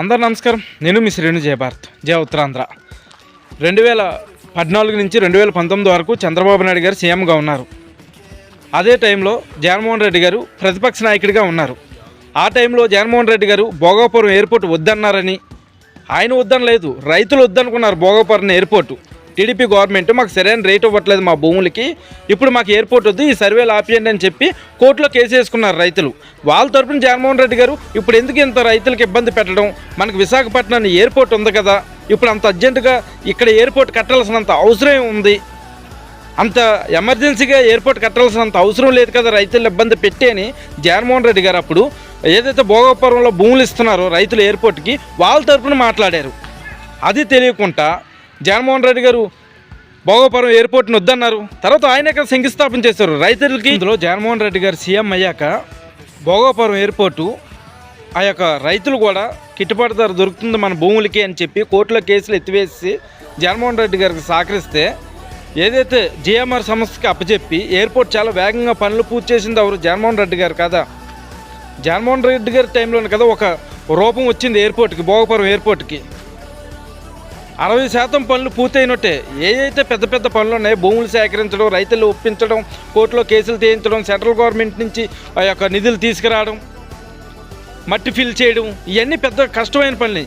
అందరు నమస్కారం. నేను మీ శ్రేణు జయభారత్ జయ ఉత్తరాంధ్ర. 2014 నుంచి 2019 వరకు చంద్రబాబు నాయుడు గారు సీఎంగా ఉన్నారు. అదే టైంలో జగన్మోహన్ రెడ్డి గారు ప్రతిపక్ష నాయకుడిగా ఉన్నారు. ఆ టైంలో జగన్మోహన్ రెడ్డి గారు భోగాపురం ఎయిర్పోర్ట్ వద్దన్నారని, ఆయన వద్దనలేదు, రైతులు వద్దనుకున్నారు. భోగాపురం ఎయిర్పోర్టు టీడీపీ గవర్నమెంట్ మాకు సరైన రేట్ ఇవ్వట్లేదు మా భూములకి, ఇప్పుడు మాకు ఎయిర్పోర్ట్ వద్దు, ఈ సర్వేలు ఆపియండి అని చెప్పి కోర్టులో కేసు వేసుకున్నారు రైతులు. వాళ్ళ తరపున జగన్మోహన్ రెడ్డి గారు ఇప్పుడు ఎందుకు ఇంత రైతులకు ఇబ్బంది పెట్టడం, మనకు విశాఖపట్నం ఎయిర్పోర్ట్ ఉంది కదా, ఇప్పుడు అంత అర్జెంటుగా ఇక్కడ ఎయిర్పోర్ట్ కట్టాల్సినంత అవసరం ఉంది, అంత ఎమర్జెన్సీగా ఎయిర్పోర్ట్ కట్టాల్సినంత అవసరం లేదు కదా రైతులు ఇబ్బంది పెట్టి అని జగన్మోహన్ రెడ్డి గారు అప్పుడు ఏదైతే భోగాపురంలో భూములు ఇస్తున్నారో రైతులు ఎయిర్పోర్ట్కి వాళ్ళ తరపున మాట్లాడారు. అది తెలియకుండా జగన్మోహన్ రెడ్డి గారు భోగాపురం ఎయిర్పోర్ట్ని వద్దన్నారు. తర్వాత ఆయన ఇక్కడ శంకుస్థాపన చేశారు రైతులకి. ఇందులో జగన్మోహన్ రెడ్డి గారు సీఎం అయ్యాక భోగాపురం ఎయిర్పోర్టు ఆ యొక్క రైతులు కూడా గిట్టుబాటు ధర దొరుకుతుంది మన భూములకి అని చెప్పి కోర్టులో కేసులు ఎత్తివేసి జగన్మోహన్ రెడ్డి గారికి సహకరిస్తే, ఏదైతే జిఎంఆర్ సంస్థకి అప్పచెప్పి ఎయిర్పోర్ట్ చాలా వేగంగా పనులు పూర్తి చేసింది ఎవరు? జగన్మోహన్ రెడ్డి గారు కదా. జగన్మోహన్ రెడ్డి గారి టైంలోనే కదా ఒక రూపం వచ్చింది ఎయిర్పోర్ట్కి, భోగాపురం ఎయిర్పోర్ట్కి. 60% పనులు పూర్తయినట్టే. ఏదైతే పెద్ద పెద్ద పనులు ఉన్నాయో, భూములు సేకరించడం, రైతులు ఒప్పించడం, కోర్టులో కేసులు తీయించడం, సెంట్రల్ గవర్నమెంట్ నుంచి ఆ యొక్క నిధులు తీసుకురావడం, మట్టి ఫిల్ చేయడం, ఇవన్నీ పెద్ద కష్టమైన పనులు.